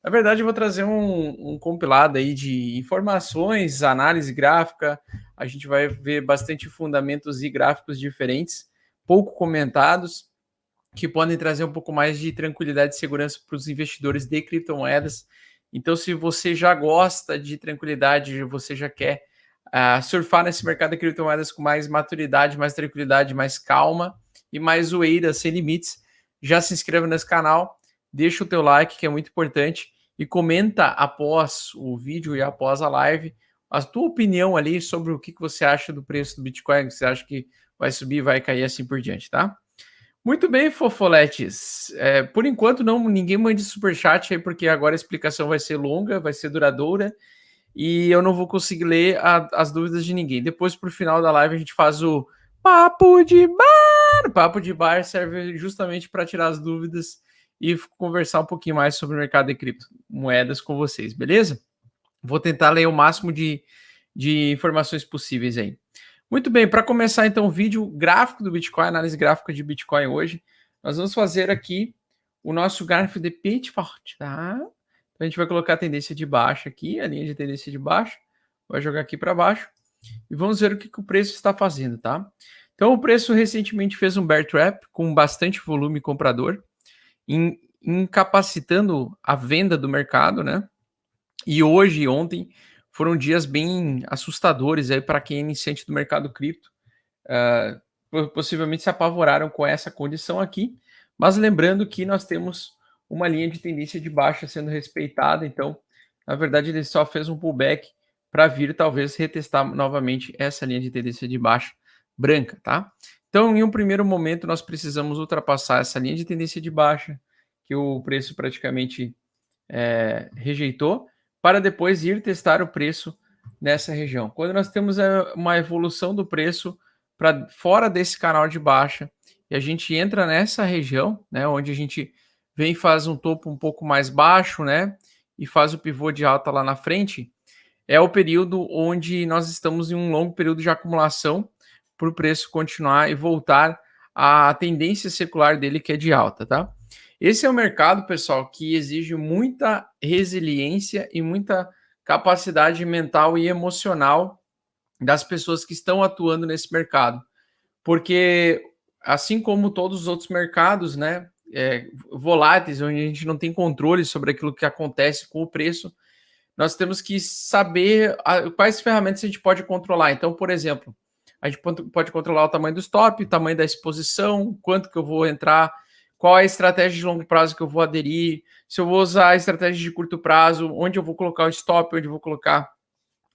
Na verdade, eu vou trazer um compilado aí de informações, análise gráfica. A gente vai ver bastante fundamentos e gráficos diferentes, pouco comentados, que podem trazer um pouco mais de tranquilidade e segurança para os investidores de criptomoedas. Então, se você já gosta de tranquilidade, você já quer surfar nesse mercado de criptomoedas com mais maturidade, mais tranquilidade, mais calma e mais zoeira, sem limites, já se inscreva nesse canal, deixa o teu like, que é muito importante, e comenta após o vídeo e após a live a tua opinião ali sobre o que você acha do preço do Bitcoin, que você acha que vai subir, vai cair, assim por diante, tá? Muito bem, fofoletes. Por enquanto, não, ninguém mande superchat aí, porque agora a explicação vai ser longa, vai ser duradoura, e eu não vou conseguir ler as dúvidas de ninguém. Depois, pro final da live, a gente faz o Papo de Bar. O Papo de Bar serve justamente para tirar as dúvidas e conversar um pouquinho mais sobre o mercado de criptomoedas com vocês, beleza? Vou tentar ler o máximo de informações possíveis aí. Muito bem, para começar então o vídeo gráfico do Bitcoin, análise gráfica de Bitcoin hoje, nós vamos fazer aqui o nosso gráfico de Pitchfork, tá? Então a gente vai colocar a tendência de baixa aqui, a linha de tendência de baixa, vai jogar aqui para baixo e vamos ver o que o preço está fazendo, tá? Então o preço recentemente fez um bear trap com bastante volume comprador, incapacitando a venda do mercado, né? E hoje e ontem foram dias bem assustadores aí para quem é iniciante do mercado cripto. Possivelmente se apavoraram com essa condição aqui, mas lembrando que nós temos uma linha de tendência de baixa sendo respeitada, então, na verdade, ele só fez um pullback para vir talvez retestar novamente essa linha de tendência de baixa branca, tá? Então, em um primeiro momento, nós precisamos ultrapassar essa linha de tendência de baixa, que o preço praticamente rejeitou, para depois ir testar o preço nessa região. Quando nós temos uma evolução do preço para fora desse canal de baixa e a gente entra nessa região, né, onde a gente vem e faz um topo um pouco mais baixo, né, e faz o pivô de alta lá na frente, é o período onde nós estamos em um longo período de acumulação para o preço continuar e voltar à tendência secular dele, que é de alta, tá? Esse é um mercado, pessoal, que exige muita resiliência e muita capacidade mental e emocional das pessoas que estão atuando nesse mercado. Porque, assim como todos os outros mercados, né, voláteis, onde a gente não tem controle sobre aquilo que acontece com o preço, nós temos que saber quais ferramentas a gente pode controlar. Então, por exemplo, a gente pode controlar o tamanho do stop, o tamanho da exposição, quanto que eu vou entrar, qual é a estratégia de longo prazo que eu vou aderir, se eu vou usar a estratégia de curto prazo, onde eu vou colocar o stop, onde eu vou colocar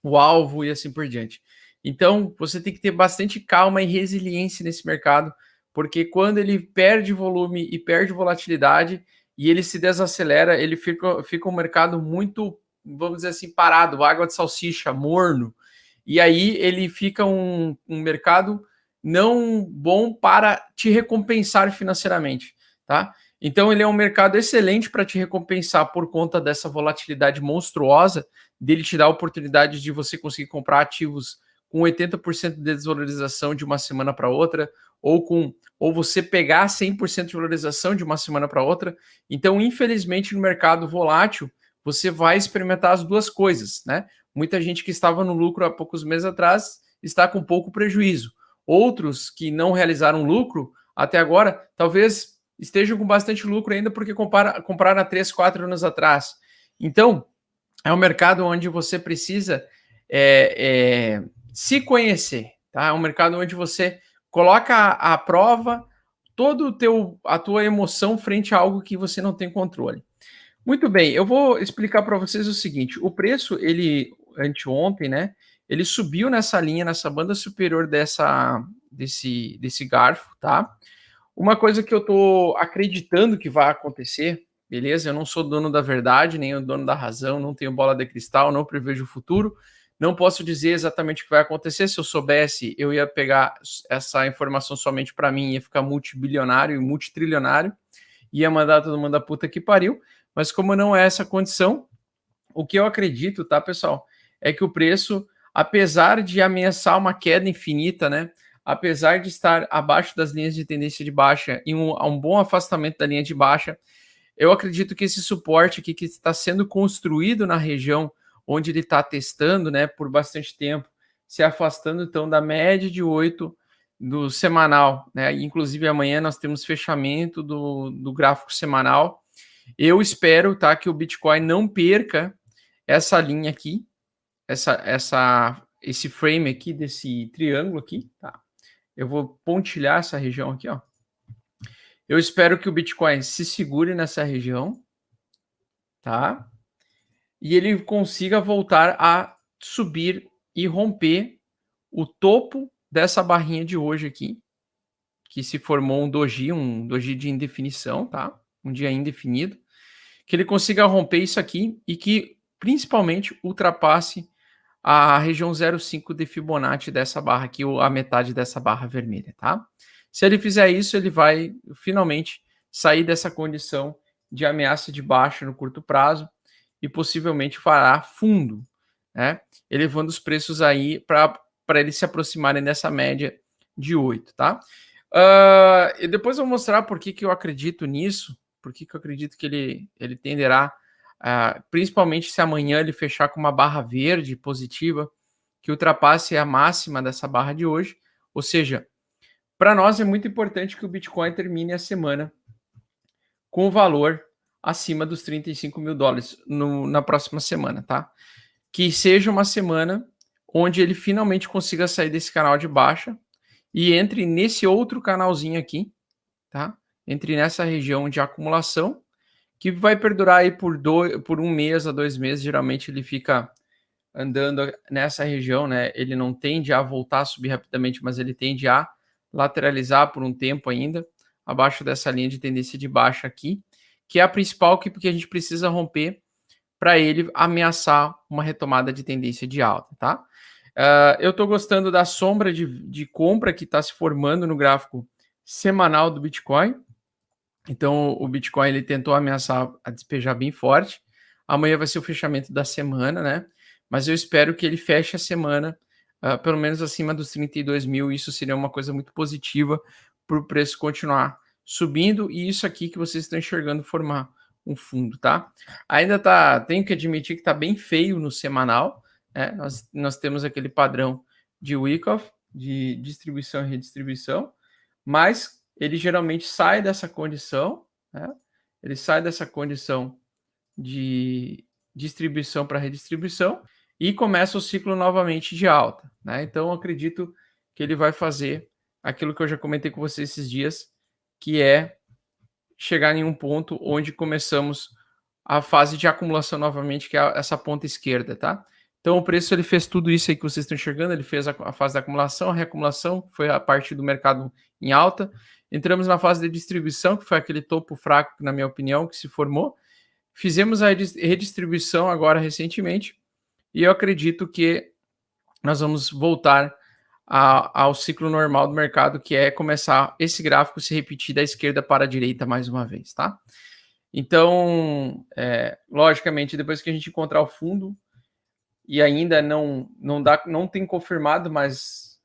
o alvo e assim por diante. Então, você tem que ter bastante calma e resiliência nesse mercado, porque quando ele perde volume e perde volatilidade e ele se desacelera, ele fica um mercado muito, vamos dizer assim, parado, água de salsicha, morno. E aí ele fica um mercado não bom para te recompensar financeiramente, tá? Então ele é um mercado excelente para te recompensar por conta dessa volatilidade monstruosa, dele te dar a oportunidade de você conseguir comprar ativos com 80% de desvalorização de uma semana para outra, ou você pegar 100% de valorização de uma semana para outra. Então, infelizmente, no mercado volátil, você vai experimentar as duas coisas, né? Muita gente que estava no lucro há poucos meses atrás está com pouco prejuízo. Outros que não realizaram lucro até agora, talvez estejam com bastante lucro ainda porque compraram há 3, 4 anos atrás. Então, é um mercado onde você precisa se conhecer, tá? É um mercado onde você coloca à prova todo a tua emoção frente a algo que você não tem controle. Muito bem, eu vou explicar para vocês o seguinte: o preço, ele anteontem, né? Ele subiu nessa linha, nessa banda superior desse garfo, tá? Uma coisa que eu tô acreditando que vai acontecer, beleza? Eu não sou dono da verdade, nem o dono da razão, não tenho bola de cristal, não prevejo o futuro. Não posso dizer exatamente o que vai acontecer. Se eu soubesse, eu ia pegar essa informação somente para mim, ia ficar multibilionário e multitrilionário, ia mandar todo mundo a puta que pariu. Mas como não é essa condição, o que eu acredito, tá, pessoal, é que o preço, apesar de ameaçar uma queda infinita, né, apesar de estar abaixo das linhas de tendência de baixa e um bom afastamento da linha de baixa, Eu acredito que esse suporte aqui que está sendo construído na região onde ele está testando, né, por bastante tempo, se afastando então da média de 8 do semanal, né? Inclusive amanhã nós temos fechamento do gráfico semanal. Eu espero, tá, que o Bitcoin não perca essa linha aqui, esse frame aqui desse triângulo aqui, tá? Eu vou pontilhar essa região aqui, ó. Eu espero que o Bitcoin se segure nessa região, tá? E ele consiga voltar a subir e romper o topo dessa barrinha de hoje aqui, que se formou um doji de indefinição, tá? Um dia indefinido, que ele consiga romper isso aqui e que principalmente ultrapasse a região 0,5 de Fibonacci dessa barra aqui, ou a metade dessa barra vermelha, tá? Se ele fizer isso, ele vai finalmente sair dessa condição de ameaça de baixa no curto prazo e possivelmente fará fundo, né? Elevando os preços aí para eles se aproximarem dessa média de 8, tá? E depois eu vou mostrar por que eu acredito nisso, por que eu acredito que ele tenderá, principalmente se amanhã ele fechar com uma barra verde positiva, que ultrapasse a máxima dessa barra de hoje. Ou seja, para nós é muito importante que o Bitcoin termine a semana com o valor acima dos 35 mil dólares na próxima semana, tá? Que seja uma semana onde ele finalmente consiga sair desse canal de baixa e entre nesse outro canalzinho aqui, tá? Entre nessa região de acumulação, que vai perdurar aí por 1 mês a 2 meses. Geralmente ele fica andando nessa região, né? Ele não tende a voltar a subir rapidamente, mas ele tende a lateralizar por um tempo ainda, abaixo dessa linha de tendência de baixa aqui, que é a principal porque a gente precisa romper para ele ameaçar uma retomada de tendência de alta, tá? Eu estou gostando da sombra de compra que está se formando no gráfico semanal do Bitcoin. Então, o Bitcoin ele tentou ameaçar a despejar bem forte. Amanhã vai ser o fechamento da semana, né? Mas eu espero que ele feche a semana pelo menos acima dos 32 mil. Isso seria uma coisa muito positiva para o preço continuar subindo. E isso aqui que vocês estão enxergando formar um fundo, tá? Ainda tenho que admitir que está bem feio no semanal, né? Nós temos aquele padrão de Wyckoff, de distribuição e redistribuição, mas ele geralmente sai dessa condição, né? Ele sai dessa condição de distribuição para redistribuição e começa o ciclo novamente de alta, né? Então, eu acredito que ele vai fazer aquilo que eu já comentei com vocês esses dias, que é chegar em um ponto onde começamos a fase de acumulação novamente, que é essa ponta esquerda, tá? Então, o preço ele fez tudo isso aí que vocês estão enxergando, ele fez a fase da acumulação, a reacumulação, foi a parte do mercado em alta. Entramos na fase de distribuição, que foi aquele topo fraco, na minha opinião, que se formou. Fizemos a redistribuição agora recentemente, e eu acredito que nós vamos voltar ao ciclo normal do mercado, que é começar esse gráfico se repetir da esquerda para a direita mais uma vez, tá? Então, logicamente, depois que a gente encontrar o fundo, e ainda não tem confirmado, mas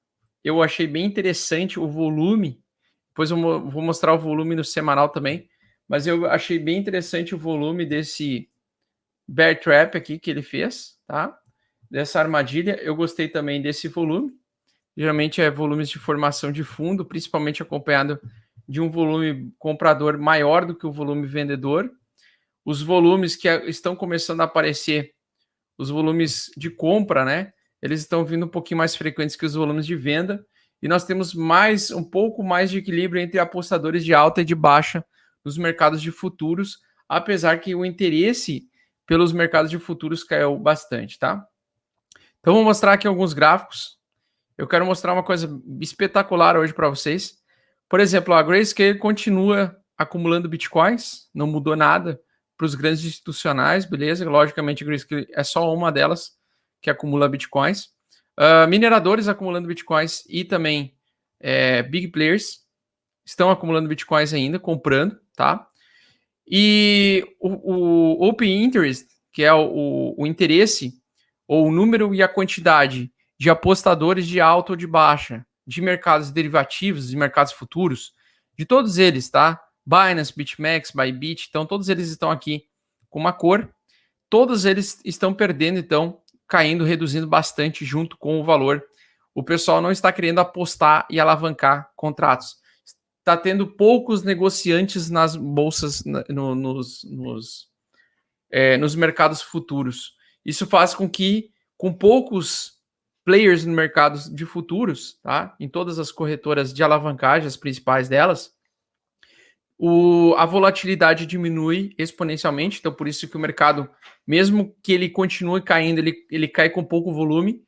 eu achei bem interessante o volume. Depois eu vou mostrar o volume no semanal também, mas eu achei bem interessante o volume desse bear trap aqui que ele fez, tá? Dessa armadilha. Eu gostei também desse volume. Geralmente é volumes de formação de fundo, principalmente acompanhado de um volume comprador maior do que o volume vendedor. Os volumes que estão começando a aparecer, os volumes de compra, né? Eles estão vindo um pouquinho mais frequentes que os volumes de venda. E nós temos um pouco mais de equilíbrio entre apostadores de alta e de baixa nos mercados de futuros, apesar que o interesse pelos mercados de futuros caiu bastante, tá? Então, vou mostrar aqui alguns gráficos. Eu quero mostrar uma coisa espetacular hoje para vocês. Por exemplo, a Grayscale continua acumulando bitcoins, não mudou nada para os grandes institucionais, beleza? Logicamente, a Grayscale é só uma delas que acumula bitcoins. Mineradores acumulando bitcoins e também big players estão acumulando bitcoins ainda, comprando, tá? E o Open Interest, que é o interesse, ou o número e a quantidade de apostadores de alta ou de baixa, de mercados derivativos, de mercados futuros, de todos eles, tá? Binance, BitMEX, Bybit, então todos eles estão aqui com uma cor. Todos eles estão perdendo, então, caindo, reduzindo bastante junto com o valor. O pessoal não está querendo apostar e alavancar contratos. Está tendo poucos negociantes nas bolsas, nos mercados futuros. Isso faz com que, com poucos players no mercado de futuros, tá? Em todas as corretoras de alavancagem, as principais delas, a volatilidade diminui exponencialmente, então por isso que o mercado, mesmo que ele continue caindo, ele cai com pouco volume,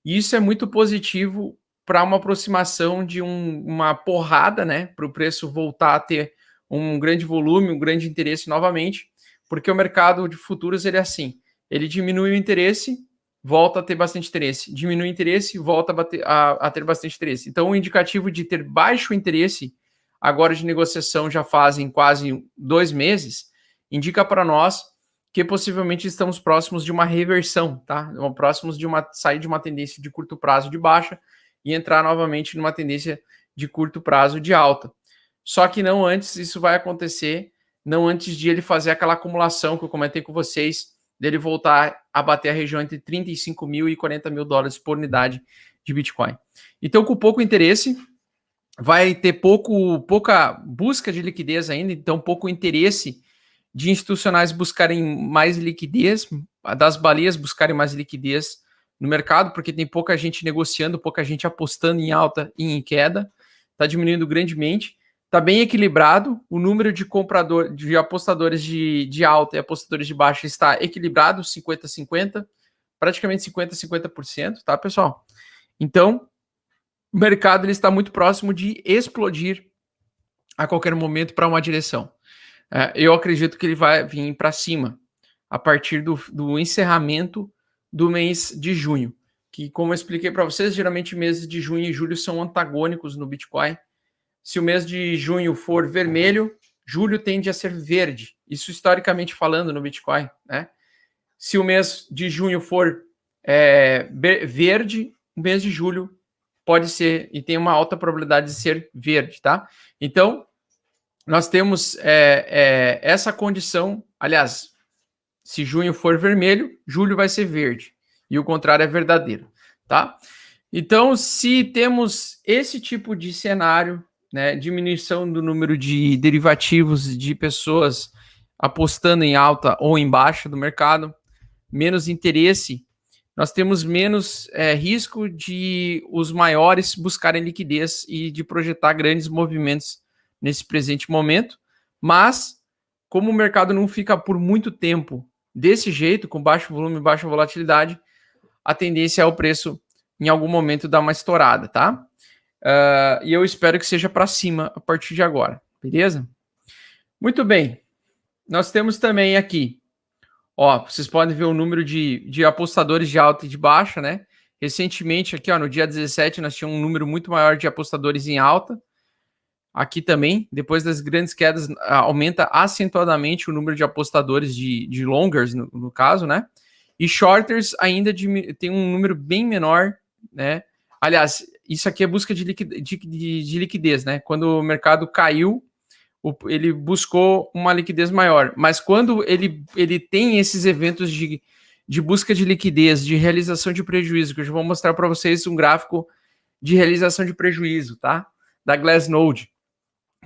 e isso é muito positivo para uma aproximação de uma porrada, né, para o preço voltar a ter um grande volume, um grande interesse novamente, porque o mercado de futuros ele é assim, ele diminui o interesse, volta a ter bastante interesse, diminui o interesse, volta a ter bastante interesse. Então o indicativo de ter baixo interesse agora de negociação já fazem quase 2 meses, indica para nós que possivelmente estamos próximos de uma reversão, tá? Próximos de sair de uma tendência de curto prazo de baixa e entrar novamente numa tendência de curto prazo de alta. Só que não antes, isso vai acontecer, não antes de ele fazer aquela acumulação que eu comentei com vocês, dele voltar a bater a região entre 35 mil e 40 mil dólares por unidade de Bitcoin. Então, com pouco interesse, vai ter pouca busca de liquidez ainda, então pouco interesse de institucionais buscarem mais liquidez, das baleias buscarem mais liquidez no mercado, porque tem pouca gente negociando, pouca gente apostando em alta e em queda, está diminuindo grandemente, está bem equilibrado, o número de apostadores de alta e apostadores de baixa está equilibrado, 50-50, praticamente 50-50%, tá, pessoal? Então, o mercado ele está muito próximo de explodir a qualquer momento para uma direção. Eu acredito que ele vai vir para cima a partir do encerramento do mês de junho, que, como eu expliquei para vocês, geralmente meses de junho e julho são antagônicos no Bitcoin. Se o mês de junho for vermelho, julho tende a ser verde. Isso historicamente falando no Bitcoin, né? Se o mês de junho for verde, o mês de julho pode ser e tem uma alta probabilidade de ser verde, tá? Então, nós temos essa condição, aliás, se junho for vermelho, julho vai ser verde, e o contrário é verdadeiro, tá? Então, se temos esse tipo de cenário, né, diminuição do número de derivativos de pessoas apostando em alta ou em baixa do mercado, menos interesse, nós temos menos risco de os maiores buscarem liquidez e de projetar grandes movimentos nesse presente momento, mas como o mercado não fica por muito tempo desse jeito, com baixo volume e baixa volatilidade, a tendência é o preço em algum momento dar uma estourada, tá? E eu espero que seja para cima a partir de agora, beleza? Muito bem, nós temos também aqui, vocês podem ver o número de apostadores de alta e de baixa, né? Recentemente, aqui, no dia 17, nós tínhamos um número muito maior de apostadores em alta. Aqui também, depois das grandes quedas, aumenta acentuadamente o número de apostadores de longers, no caso, né? E shorters ainda tem um número bem menor, né? Aliás, isso aqui é busca de liquidez, né? Quando o mercado caiu, ele buscou uma liquidez maior. Mas quando ele tem esses eventos de busca de liquidez, de realização de prejuízo, que eu já vou mostrar para vocês um gráfico de realização de prejuízo, tá? Da Glassnode.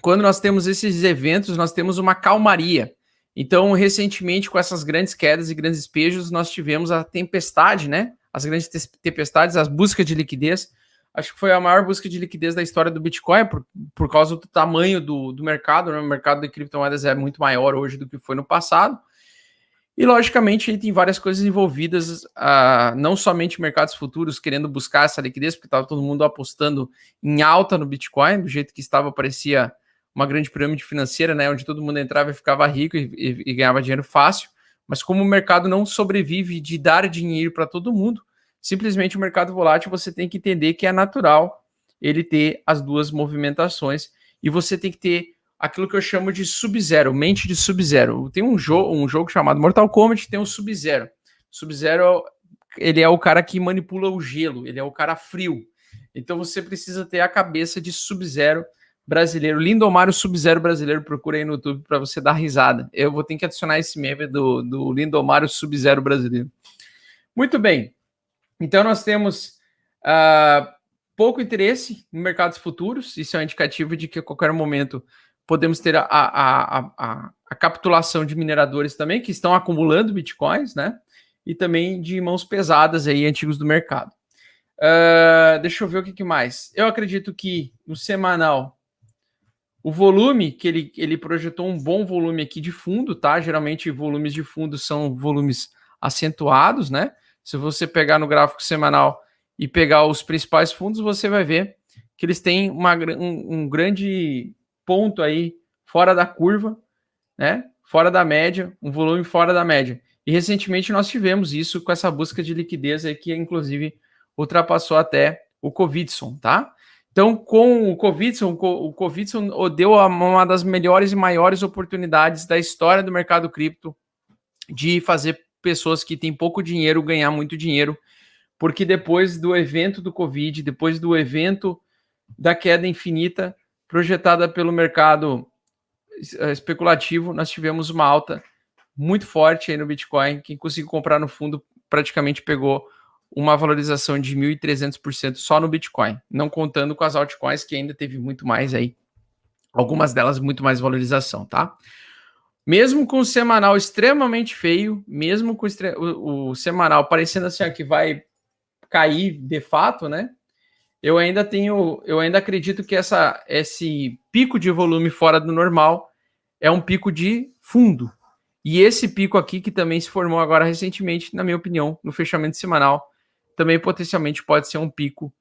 Quando nós temos esses eventos, nós temos uma calmaria. Então, recentemente, com essas grandes quedas e grandes despejos, nós tivemos a tempestade, né? As grandes tempestades, as buscas de liquidez. Acho que foi a maior busca de liquidez da história do Bitcoin, por causa do tamanho do mercado, né? O mercado de criptomoedas é muito maior hoje do que foi no passado. E, logicamente, tem várias coisas envolvidas, não somente mercados futuros querendo buscar essa liquidez, porque estava todo mundo apostando em alta no Bitcoin, do jeito que estava, parecia uma grande pirâmide financeira, né, onde todo mundo entrava e ficava rico e ganhava dinheiro fácil. Mas como o mercado não sobrevive de dar dinheiro para todo mundo, simplesmente o mercado volátil você tem que entender que é natural ele ter as duas movimentações e você tem que ter aquilo que eu chamo de Sub-Zero, mente de Sub-Zero. Tem um jogo chamado Mortal Kombat que tem o Sub-Zero. Sub-Zero, ele é o cara que manipula o gelo, ele é o cara frio. Então você precisa ter a cabeça de Sub-Zero brasileiro, Lindomário Sub-Zero brasileiro, procura aí no YouTube para você dar risada. Eu vou ter que adicionar esse meme do Lindomário Sub-Zero brasileiro. Muito bem. Então nós temos pouco interesse no mercados futuros. Isso é um indicativo de que a qualquer momento podemos ter a capitulação de mineradores também, que estão acumulando bitcoins, né? E também de mãos pesadas aí, antigos do mercado. Deixa eu ver o que mais. Eu acredito que no semanal, o volume que ele projetou um bom volume aqui de fundo, tá? Geralmente volumes de fundo são volumes acentuados, né? Se você pegar no gráfico semanal e pegar os principais fundos, você vai ver que eles têm um grande ponto aí fora da curva, né? Fora da média, um volume fora da média. E recentemente nós tivemos isso com essa busca de liquidez aí que inclusive ultrapassou até o Covidson, tá? Então, com o Covidson deu uma das melhores e maiores oportunidades da história do mercado cripto de fazer pessoas que têm pouco dinheiro ganhar muito dinheiro, porque depois do evento do Covid, depois do evento da queda infinita projetada pelo mercado especulativo, nós tivemos uma alta muito forte aí no Bitcoin. Quem conseguiu comprar no fundo praticamente pegou uma valorização de 1.300% só no Bitcoin, não contando com as altcoins, que ainda teve muito mais aí, algumas delas muito mais valorização, tá? Mesmo com o semanal extremamente feio, mesmo com o semanal parecendo assim que vai cair de fato, né? Eu ainda acredito que esse pico de volume fora do normal é um pico de fundo. E esse pico aqui, que também se formou agora recentemente, na minha opinião, no fechamento semanal, também potencialmente pode ser um pico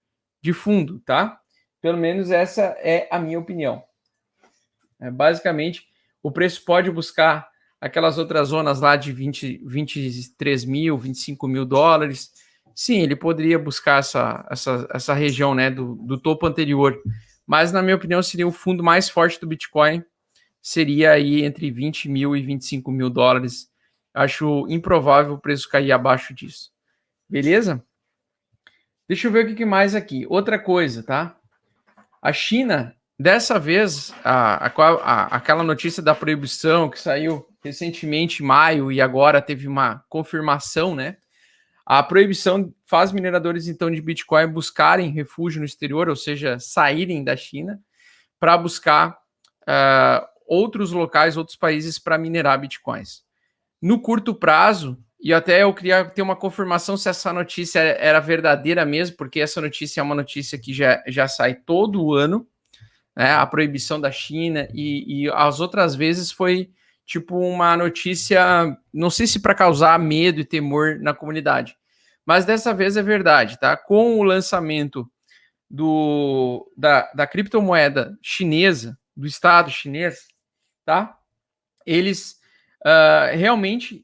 de fundo, tá? Pelo menos essa é a minha opinião. Basicamente, o preço pode buscar aquelas outras zonas lá de 23 mil, 25 mil dólares. Sim, ele poderia buscar essa região, né, do topo anterior. Mas, na minha opinião, seria o fundo mais forte do Bitcoin. Seria aí entre 20 mil e 25 mil dólares. Acho improvável o preço cair abaixo disso. Beleza? Deixa eu ver o que mais aqui. Outra coisa, tá? A China, dessa vez, aquela notícia da proibição que saiu recentemente em maio e agora teve uma confirmação, né? A proibição faz mineradores, então, de Bitcoin buscarem refúgio no exterior, ou seja, saírem da China para buscar outros locais, outros países para minerar Bitcoins. No curto prazo, e até eu queria ter uma confirmação se essa notícia era verdadeira mesmo, porque essa notícia é uma notícia que já sai todo ano, né, a proibição da China, e as outras vezes foi tipo uma notícia, não sei se para causar medo e temor na comunidade, mas dessa vez é verdade, tá? Com o lançamento da criptomoeda chinesa, do Estado chinês, tá? Eles realmente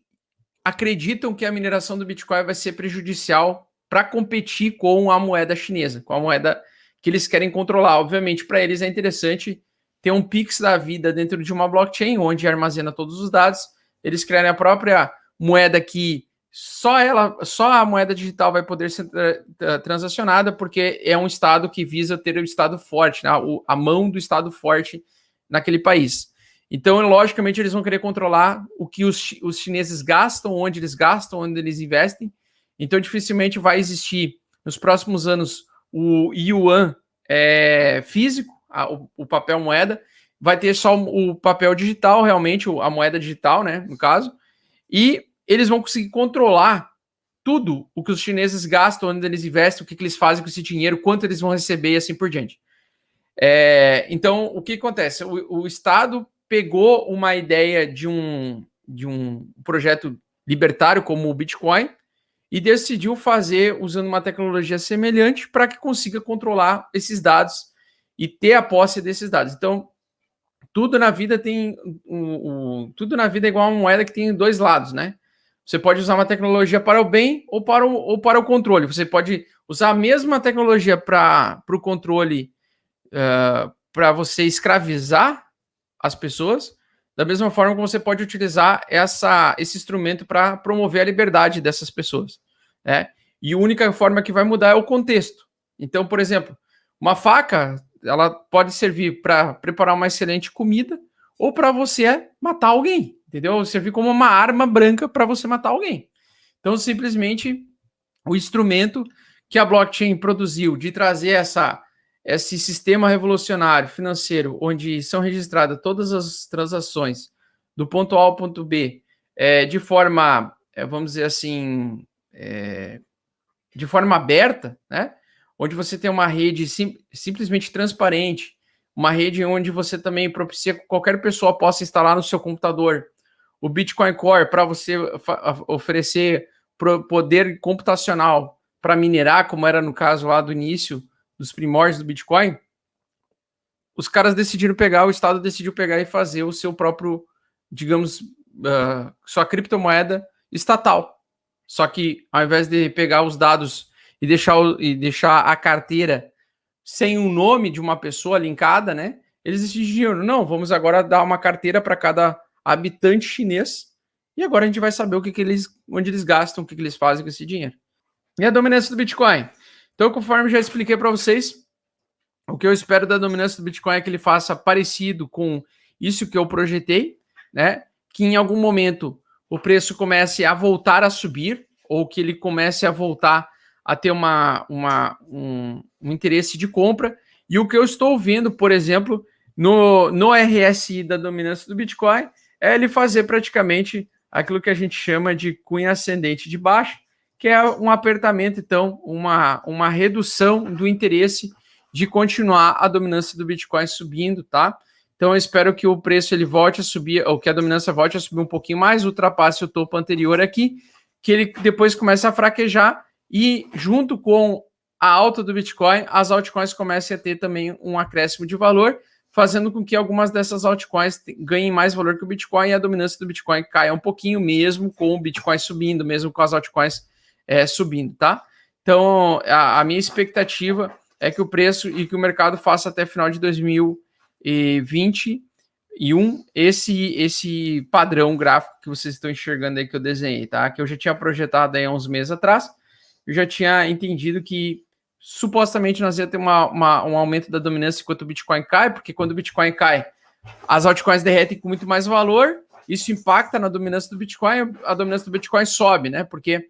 acreditam que a mineração do Bitcoin vai ser prejudicial para competir com a moeda chinesa, com a moeda que eles querem controlar. Obviamente, para eles é interessante ter um Pix da vida dentro de uma blockchain, onde armazena todos os dados. Eles criarem a própria moeda que só a moeda digital vai poder ser transacionada, porque é um Estado que visa ter o Estado forte, né? A mão do Estado forte naquele país. Então, logicamente, eles vão querer controlar o que os chineses gastam, onde eles investem. Então, dificilmente vai existir, nos próximos anos, o yuan físico, o papel moeda. Vai ter só o papel digital, realmente, a moeda digital, né, no caso. E eles vão conseguir controlar tudo o que os chineses gastam, onde eles investem, o que eles fazem com esse dinheiro, quanto eles vão receber e assim por diante. Então, o que acontece? O Estado pegou uma ideia de um projeto libertário como o Bitcoin e decidiu fazer usando uma tecnologia semelhante para que consiga controlar esses dados e ter a posse desses dados. Então, tudo na vida tem tudo na vida é igual a uma moeda que tem dois lados, né? Você pode usar uma tecnologia para o bem ou para o controle. Você pode usar a mesma tecnologia para o controle, para você escravizar as pessoas, da mesma forma como você pode utilizar esse instrumento para promover a liberdade dessas pessoas, né? E a única forma que vai mudar é o contexto. Então, por exemplo, uma faca ela pode servir para preparar uma excelente comida ou para você matar alguém, entendeu? Servir como uma arma branca para você matar alguém. Então, simplesmente, o instrumento que a blockchain produziu de trazer esse sistema revolucionário financeiro, onde são registradas todas as transações do ponto A ao ponto B, de forma, vamos dizer assim, de forma aberta, né? Onde você tem uma rede simplesmente transparente, uma rede onde você também propicia que qualquer pessoa possa instalar no seu computador o Bitcoin Core para você oferecer poder computacional para minerar, como era no caso lá do início dos primórdios do Bitcoin. Os caras decidiram pegar, o Estado decidiu pegar e fazer o seu próprio, digamos, sua criptomoeda estatal. Só que ao invés de pegar os dados e deixar a carteira sem o nome de uma pessoa linkada, né? Eles decidiram, não, vamos agora dar uma carteira para cada habitante chinês e agora a gente vai saber onde eles gastam, o que eles fazem com esse dinheiro. E a dominância do Bitcoin? Então, conforme já expliquei para vocês, o que eu espero da dominância do Bitcoin é que ele faça parecido com isso que eu projetei, né? Que em algum momento o preço comece a voltar a subir ou que ele comece a voltar a ter um interesse de compra. E o que eu estou vendo, por exemplo, no RSI da dominância do Bitcoin, é ele fazer praticamente aquilo que a gente chama de cunha ascendente de baixa, que é um apertamento, então, uma redução do interesse de continuar a dominância do Bitcoin subindo, tá? Então eu espero que o preço ele volte a subir, ou que a dominância volte a subir um pouquinho mais, ultrapasse o topo anterior aqui, que ele depois comece a fraquejar e junto com a alta do Bitcoin, as altcoins comecem a ter também um acréscimo de valor, fazendo com que algumas dessas altcoins ganhem mais valor que o Bitcoin e a dominância do Bitcoin caia um pouquinho, mesmo com o Bitcoin subindo, mesmo com as altcoins subindo, tá? Então a minha expectativa é que o preço e que o mercado faça até final de 2021 esse padrão gráfico que vocês estão enxergando aí que eu desenhei, tá? Que eu já tinha projetado aí há uns meses atrás. Eu já tinha entendido que supostamente nós ia ter um aumento da dominância enquanto o Bitcoin cai, porque quando o Bitcoin cai, as altcoins derretem com muito mais valor, isso impacta na dominância do Bitcoin, a dominância do Bitcoin sobe, né? Porque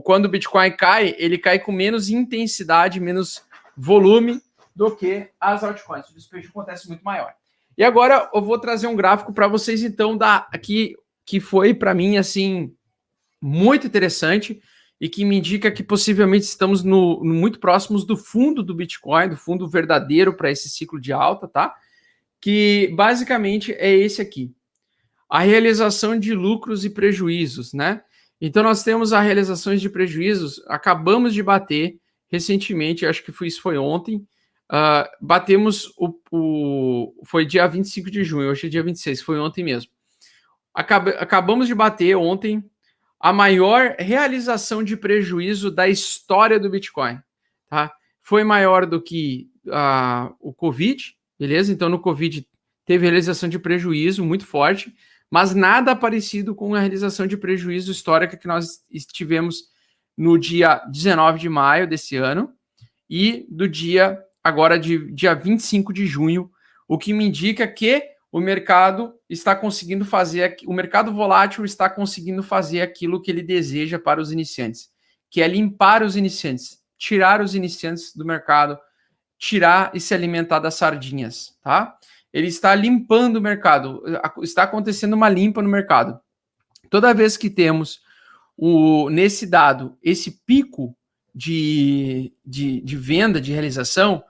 quando o Bitcoin cai, ele cai com menos intensidade, menos volume do que as altcoins. O despejo acontece muito maior. E agora eu vou trazer um gráfico para vocês, então, aqui que foi para mim assim muito interessante e que me indica que possivelmente estamos muito próximos do fundo do Bitcoin, do fundo verdadeiro para esse ciclo de alta, tá? Que basicamente é esse aqui. A realização de lucros e prejuízos, né? Então nós temos as realizações de prejuízos, acabamos de bater recentemente, acho que isso foi ontem, batemos foi dia 25 de junho, hoje é dia 26, foi ontem mesmo. Acabamos de bater ontem a maior realização de prejuízo da história do Bitcoin, tá? Foi maior do que o Covid, beleza? Então no Covid teve realização de prejuízo muito forte, mas nada parecido com a realização de prejuízo histórica que nós tivemos no dia 19 de maio desse ano e do dia dia 25 de junho, o que me indica que o mercado está conseguindo fazer, o mercado volátil está conseguindo fazer aquilo que ele deseja para os iniciantes, que é limpar os iniciantes, tirar os iniciantes do mercado, tirar e se alimentar das sardinhas, tá? Ele está limpando o mercado, está acontecendo uma limpa no mercado. Toda vez que temos nesse dado esse pico de venda, de realização,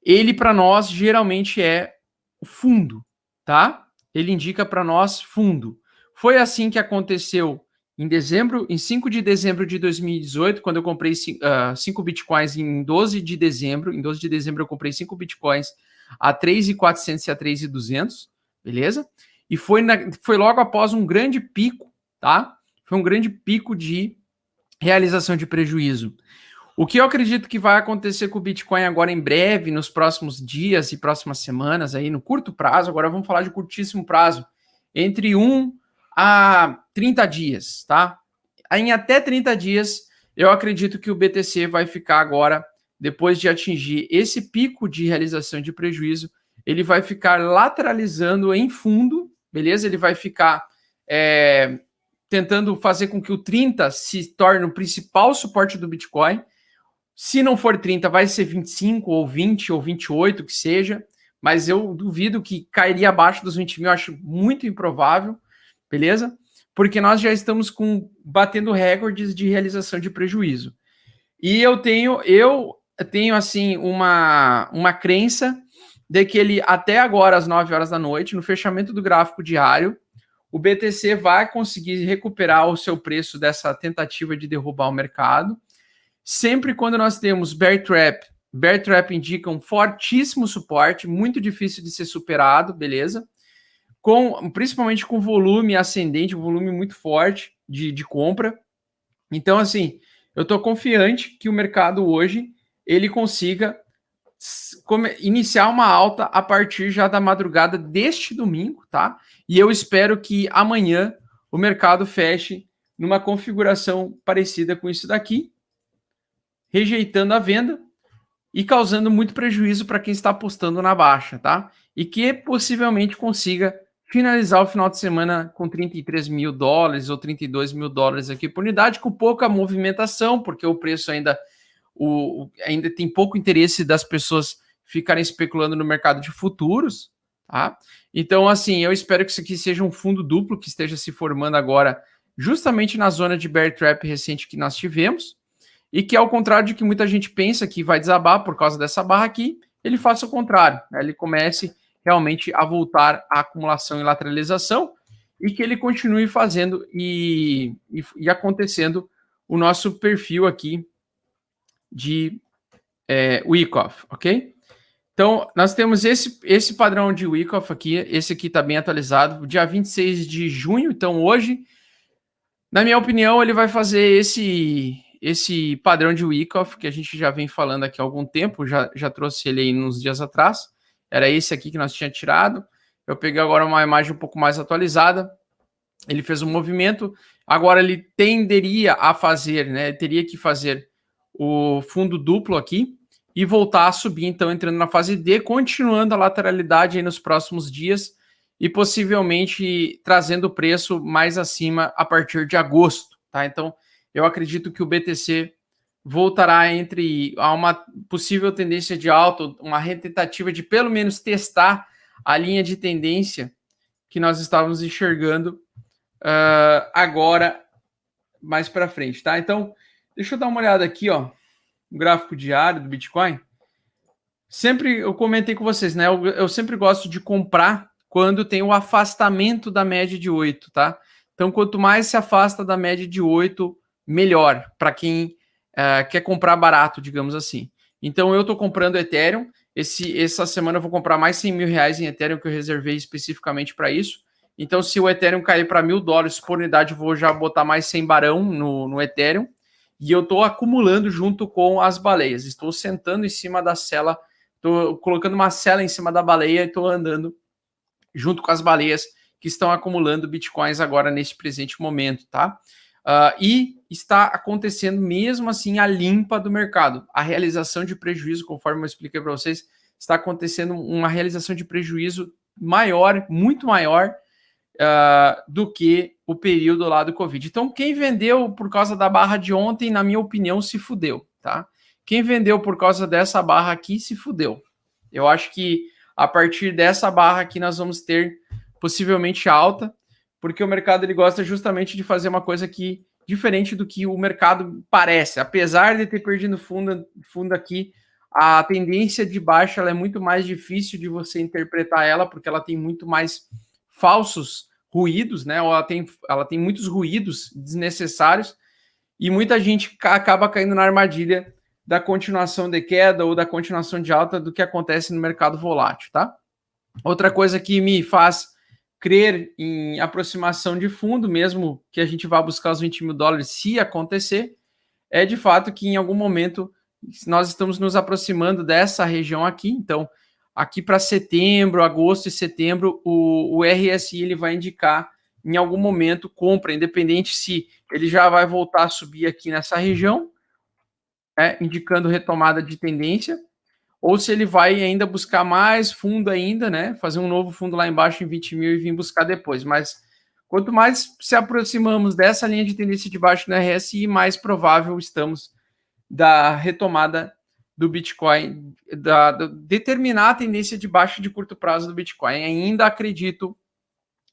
ele para nós geralmente é o fundo, tá? Ele indica para nós fundo. Foi assim que aconteceu em 5 de dezembro de 2018, quando eu comprei 5 bitcoins em 12 de dezembro. Em 12 de dezembro eu comprei 5 bitcoins a 3.400 e a 3.200, beleza? E foi logo após um grande pico, tá? Foi um grande pico de realização de prejuízo. O que eu acredito que vai acontecer com o Bitcoin agora em breve, nos próximos dias e próximas semanas, aí no curto prazo, agora vamos falar de curtíssimo prazo, entre 1 a 30 dias, tá? Em até 30 dias, eu acredito que o BTC vai ficar agora depois de atingir esse pico de realização de prejuízo, ele vai ficar lateralizando em fundo, beleza? Ele vai ficar tentando fazer com que o 30 se torne o principal suporte do Bitcoin. Se não for 30, vai ser 25 ou 20 ou 28, que seja, mas eu duvido que cairia abaixo dos 20 mil, acho muito improvável, beleza? Porque nós já estamos batendo recordes de realização de prejuízo. E eu tenho assim, uma crença de que ele, até agora, às 9 horas da noite, no fechamento do gráfico diário, o BTC vai conseguir recuperar o seu preço dessa tentativa de derrubar o mercado. Sempre quando nós temos bear trap indica um fortíssimo suporte, muito difícil de ser superado, beleza? Principalmente com volume ascendente, um volume muito forte de compra. Então, assim, eu estou confiante que o mercado hoje ele consiga iniciar uma alta a partir já da madrugada deste domingo, tá? E eu espero que amanhã o mercado feche numa configuração parecida com isso daqui, rejeitando a venda e causando muito prejuízo para quem está apostando na baixa, tá? E que possivelmente consiga finalizar o final de semana com 33 mil dólares ou 32 mil dólares aqui por unidade, com pouca movimentação, porque o preço ainda tem pouco interesse das pessoas ficarem especulando no mercado de futuros, tá? Então, assim, eu espero que isso aqui seja um fundo duplo que esteja se formando agora justamente na zona de bear trap recente que nós tivemos, e que, ao contrário de que muita gente pensa que vai desabar por causa dessa barra aqui, ele faça o contrário, né? Ele comece realmente a voltar à acumulação e lateralização, e que ele continue fazendo e acontecendo o nosso perfil aqui de Wyckoff, ok? Então, nós temos esse padrão de Wyckoff aqui, esse aqui está bem atualizado, dia 26 de junho, então hoje, na minha opinião, ele vai fazer esse padrão de Wyckoff, que a gente já vem falando aqui há algum tempo, já trouxe ele aí uns dias atrás, era esse aqui que nós tínhamos tirado, eu peguei agora uma imagem um pouco mais atualizada, ele fez um movimento, agora ele tenderia a fazer, né, teria que fazer o fundo duplo aqui, e voltar a subir, então, entrando na fase D, continuando a lateralidade aí nos próximos dias, e possivelmente trazendo o preço mais acima a partir de agosto, tá? Então, eu acredito que o BTC voltará a uma possível tendência de alta, uma retentativa de pelo menos testar a linha de tendência que nós estávamos enxergando agora mais para frente, tá? Então, deixa eu dar uma olhada aqui, ó, no gráfico diário do Bitcoin. Sempre eu comentei com vocês, né? Eu sempre gosto de comprar quando tem o afastamento da média de 8, tá? Então, quanto mais se afasta da média de 8, melhor para quem quer comprar barato, digamos assim. Então, eu estou comprando Ethereum. Essa semana eu vou comprar mais 100 mil reais em Ethereum, que eu reservei especificamente para isso. Então, se o Ethereum cair para $1.000 por unidade, eu vou já botar mais 100 barão no Ethereum. E eu estou acumulando junto com as baleias. Estou sentando em cima da cela, estou colocando uma cela em cima da baleia e estou andando junto com as baleias que estão acumulando bitcoins agora neste presente momento, tá? E está acontecendo mesmo assim a limpa do mercado. A realização de prejuízo, conforme eu expliquei para vocês, está acontecendo uma realização de prejuízo maior, muito maior do que o período lá do Covid. Então, quem vendeu por causa da barra de ontem, na minha opinião, se fudeu, tá? Quem vendeu por causa dessa barra aqui, se fudeu. Eu acho que a partir dessa barra aqui nós vamos ter possivelmente alta, porque o mercado ele gosta justamente de fazer uma coisa que diferente do que o mercado parece. Apesar de ter perdido fundo aqui, a tendência de baixa ela é muito mais difícil de você interpretar ela, porque ela tem muito mais falsos ruídos, né? Ela tem muitos ruídos desnecessários e muita gente acaba caindo na armadilha da continuação de queda ou da continuação de alta do que acontece no mercado volátil, tá? Outra coisa que me faz crer em aproximação de fundo, mesmo que a gente vá buscar os 20 mil dólares se acontecer, é de fato que em algum momento nós estamos nos aproximando dessa região aqui. Então, aqui para setembro, agosto e setembro, o RSI ele vai indicar em algum momento compra, independente se ele já vai voltar a subir aqui nessa região né, indicando retomada de tendência, ou se ele vai ainda buscar mais fundo ainda, né, fazer um novo fundo lá embaixo em 20 mil e vir buscar depois. Mas quanto mais se aproximamos dessa linha de tendência de baixo no RSI, mais provável estamos da retomada do Bitcoin, determinar a tendência de baixa de curto prazo do Bitcoin. Ainda acredito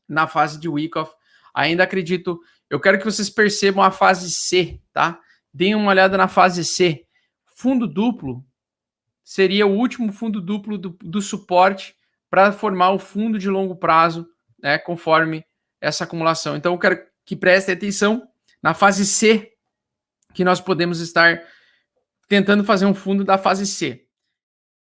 na fase de Wyckoff, ainda acredito. Eu quero que vocês percebam a fase C, tá? Deem uma olhada na fase C. Fundo duplo seria o último fundo duplo do suporte para formar o fundo de longo prazo, né, conforme essa acumulação. Então, eu quero que prestem atenção na fase C, que nós podemos estar tentando fazer um fundo da fase C.